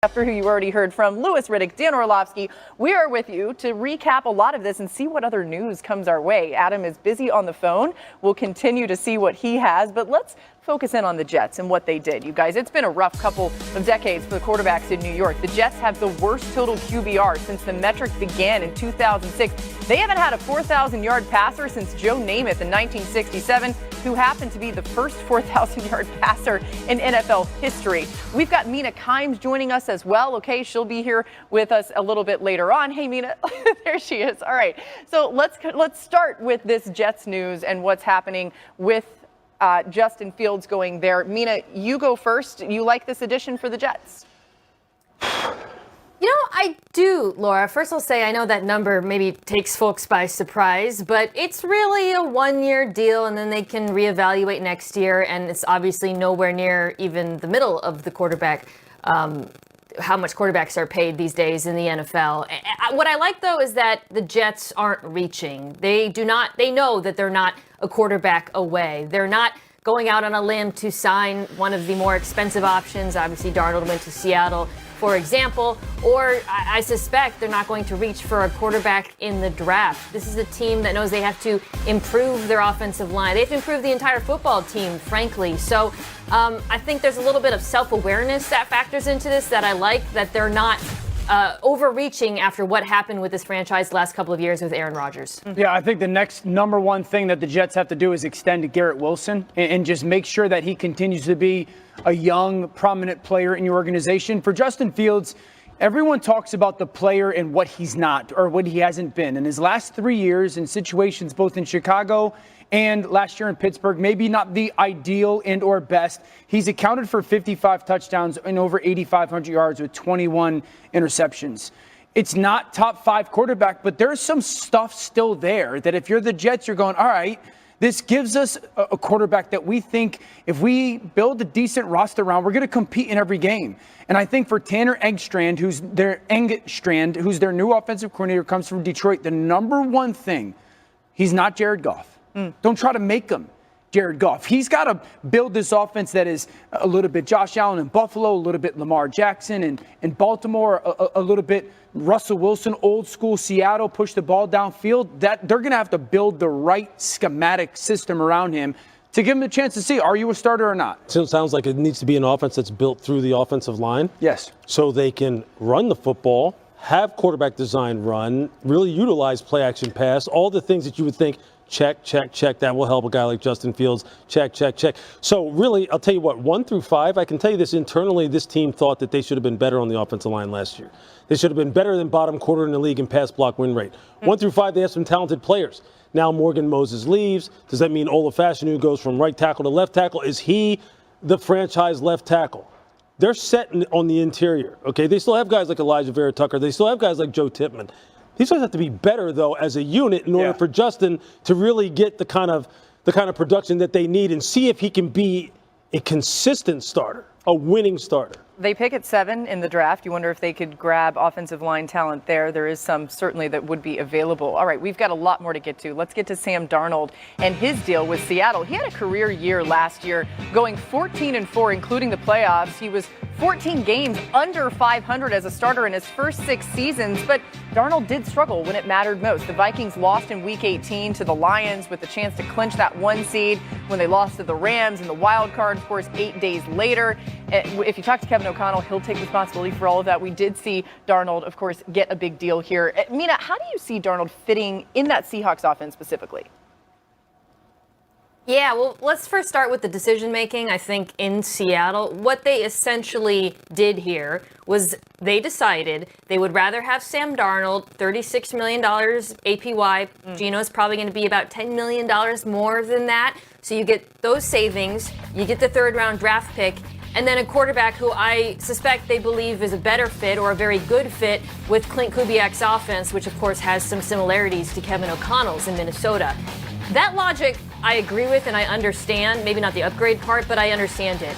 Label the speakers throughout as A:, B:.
A: After who you already heard from, Louis Riddick, Dan Orlovsky, we are with you to recap a lot of this and see what other news comes our way. Adam is busy on the phone. We'll continue to see what he has, but let's focus in on the Jets and what they did. You guys, it's been a rough couple of decades for the quarterbacks in New York. The Jets have the worst total QBR since the metric began in 2006. They haven't had a 4,000-yard passer since Joe Namath in 1967, who happened to be the first 4,000-yard passer in NFL history. We've got Mina Kimes joining us as well. Okay, she'll be here with us a little bit later on. Hey, Mina, there she is. All right, so let's start with this Jets news and what's happening with Justin Fields going there. Mina, you go first. You like this addition for the Jets?
B: You know, I do, Laura. First, I'll say I know that number maybe takes folks by surprise, but it's really a one-year deal, and then they can reevaluate next year, and it's obviously nowhere near even the middle of the quarterback, how much quarterbacks are paid these days in the NFL. What I like, though, is that the Jets aren't reaching. They know that they're not a quarterback away. They're not going out on a limb to sign one of the more expensive options. Obviously, Darnold went to Seattle, for example, or I suspect they're not going to reach for a quarterback in the draft. This is a team that knows they have to improve their offensive line. They have to improve the entire football team, frankly. So I think there's a little bit of self-awareness that factors into this that I like, that they're not overreaching after what happened with this franchise the last couple of years with Aaron Rodgers.
C: Yeah, I think the next number one thing that the Jets have to do is extend Garrett Wilson and just make sure that he continues to be a young, prominent player in your organization. For Justin Fields, everyone talks about the player and what he's not or what he hasn't been. In his last 3 years in situations both in Chicago and last year in Pittsburgh, maybe not the ideal and or best, he's accounted for 55 touchdowns and over 8,500 yards with 21 interceptions. It's not top 5 quarterback, but there's some stuff still there that if you're the Jets, you're going, all right, this gives us a quarterback that we think if we build a decent roster around, we're going to compete in every game. And I think for Tanner Engstrand, who's their new offensive coordinator, comes from Detroit, the number one thing, he's not Jared Goff. Don't try to make him Jared Goff. He's got to build this offense that is a little bit Josh Allen in Buffalo, a little bit Lamar Jackson in Baltimore, a little bit Russell Wilson, old school Seattle, push the ball downfield. That they're going to have to build the right schematic system around him to give him a chance to see, are you a starter or not?
D: So it sounds like it needs to be an offense that's built through the offensive line.
C: Yes.
D: So they can run the football, have quarterback design run, really utilize play action pass, all the things that you would think, check, check, check. That will help a guy like Justin Fields. Check, check, check. So really, I'll tell you what, 1 through 5, I can tell you this internally, this team thought that they should have been better on the offensive line last year. They should have been better than bottom quarter in the league in pass block win rate. 1 through 5, they have some talented players. Now Morgan Moses leaves. Does that mean Ola Fashanu goes from right tackle to left tackle? Is he the franchise left tackle? They're set on the interior, okay? They still have guys like Elijah Vera Tucker. They still have guys like Joe Tippmann. These guys have to be better, though, as a unit in order for Justin to really get the kind of production that they need and see if he can be a consistent starter, a winning starter.
A: They pick at 7 in the draft. You wonder if they could grab offensive line talent there. There is some certainly that would be available. All right, we've got a lot more to get to. Let's get to Sam Darnold and his deal with Seattle. He had a career year last year, going 14-4, including the playoffs. He was 14 games under 500 as a starter in his first 6 seasons, but Darnold did struggle when it mattered most. The Vikings lost in Week 18 to the Lions with the chance to clinch that 1 seed when they lost to the Rams in the wild card, of course, 8 days later. If you talk to Kevin O'Connell, he'll take responsibility for all of that. We did see Darnold, of course, get a big deal here. Mina, how do you see Darnold fitting in that Seahawks offense specifically?
B: Yeah, well, let's first start with the decision-making, I think, in Seattle. What they essentially did here was they decided they would rather have Sam Darnold, $36 million APY. Gino's probably going to be about $10 million more than that. So you get those savings, you get the third-round draft pick, and then a quarterback who I suspect they believe is a better fit or a very good fit with Clint Kubiak's offense, which, of course, has some similarities to Kevin O'Connell's in Minnesota. That logic I agree with and I understand, maybe not the upgrade part, but I understand it.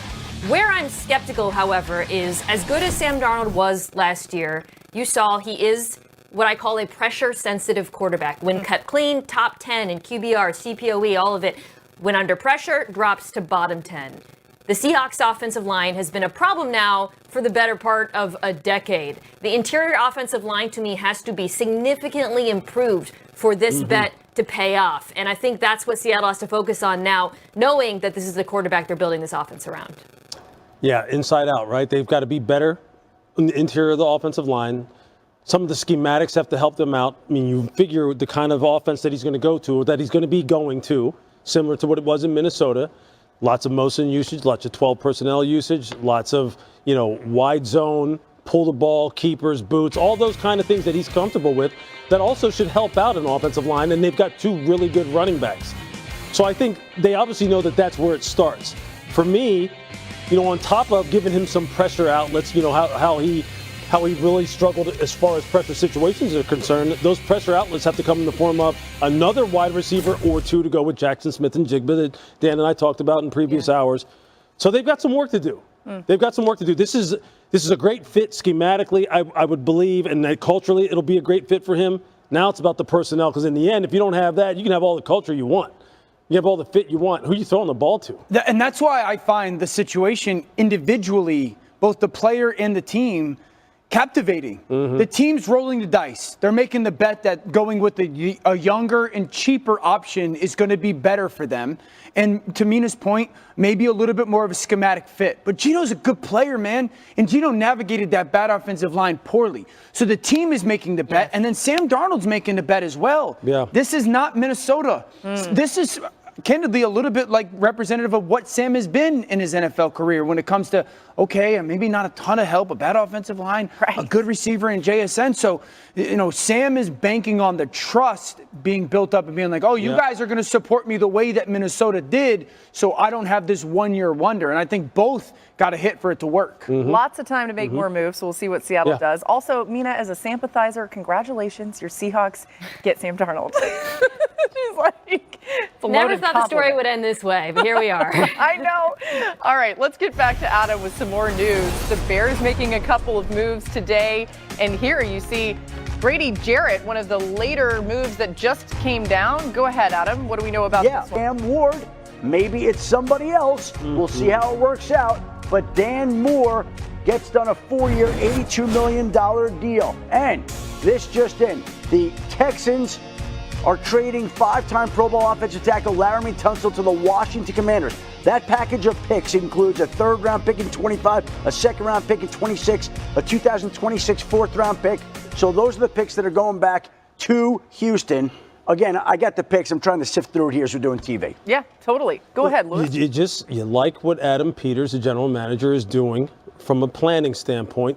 B: Where I'm skeptical, however, is as good as Sam Darnold was last year, you saw he is what I call a pressure-sensitive quarterback. When cut clean, top 10 in QBR, CPOE, all of it. When under pressure, drops to bottom 10. The Seahawks offensive line has been a problem now for the better part of a decade. The interior offensive line, to me, has to be significantly improved for this bet to pay off. And I think that's what Seattle has to focus on now, knowing that this is the quarterback they're building this offense around.
D: Yeah, inside out, right? They've got to be better in the interior of the offensive line. Some of the schematics have to help them out. I mean, you figure the kind of offense that he's going to go to, that he's going to be going to, similar to what it was in Minnesota. Lots of motion usage, lots of 12 personnel usage, lots of, wide zone, pull the ball, keepers, boots, all those kind of things that he's comfortable with that also should help out an offensive line. And they've got two really good running backs. So I think they obviously know that that's where it starts. For me, on top of giving him some pressure outlets, how he really struggled as far as pressure situations are concerned, those pressure outlets have to come in the form of another wide receiver or two to go with Jackson Smith and Jigba that Dan and I talked about in previous hours. So they've got some work to do. They've got some work to do. This is a great fit schematically, I would believe, and that culturally it'll be a great fit for him. Now it's about the personnel, because in the end, if you don't have that, you can have all the culture you want. You have all the fit you want. Who are you throwing the ball to?
C: And that's why I find the situation individually, both the player and the team, captivating. The team's rolling the dice. They're making the bet that going with a younger and cheaper option is going to be better for them. And to Mina's point, maybe a little bit more of a schematic fit. But Gino's a good player, man. And Gino navigated that bad offensive line poorly. So the team is making the bet. And then Sam Darnold's making the bet as well.
D: Yeah.
C: This is not Minnesota. This is candidly a little bit like representative of what Sam has been in his NFL career when it comes to, okay, maybe not a ton of help, a bad offensive line, a good receiver in JSN. So, Sam is banking on the trust being built up and being like, you guys are going to support me the way that Minnesota did, so I don't have this one-year wonder. And I think both got a hit for it to work.
A: Lots of time to make more moves, so we'll see what Seattle does. Also, Mina, as a sympathizer, congratulations. Your Seahawks get Sam Darnold. She's like, it's a
B: Never
A: loaded
B: thought the story
A: compliment.
B: would end this way, but here we are.
A: I know. All right, let's get back to Adam with some more news. The Bears making a couple of moves today. And here you see Brady Jarrett, one of the later moves that just came down. Go ahead, Adam. What do we know about this one?
E: Dan Ward. Maybe it's somebody else. We'll see how it works out. But Dan Moore gets done a 4-year, $82 million deal. And this just in, the Texans are trading 5-time Pro Bowl offensive tackle Laramie Tunsil to the Washington Commanders. That package of picks includes a 3rd-round pick in 25, a 2nd-round pick in 26, a 2026 4th-round pick. So those are the picks that are going back to Houston. Again, I got the picks. I'm trying to sift through it here as we're doing TV.
A: Yeah, totally. Go ahead, Louis.
D: You like what Adam Peters, the general manager, is doing from a planning standpoint.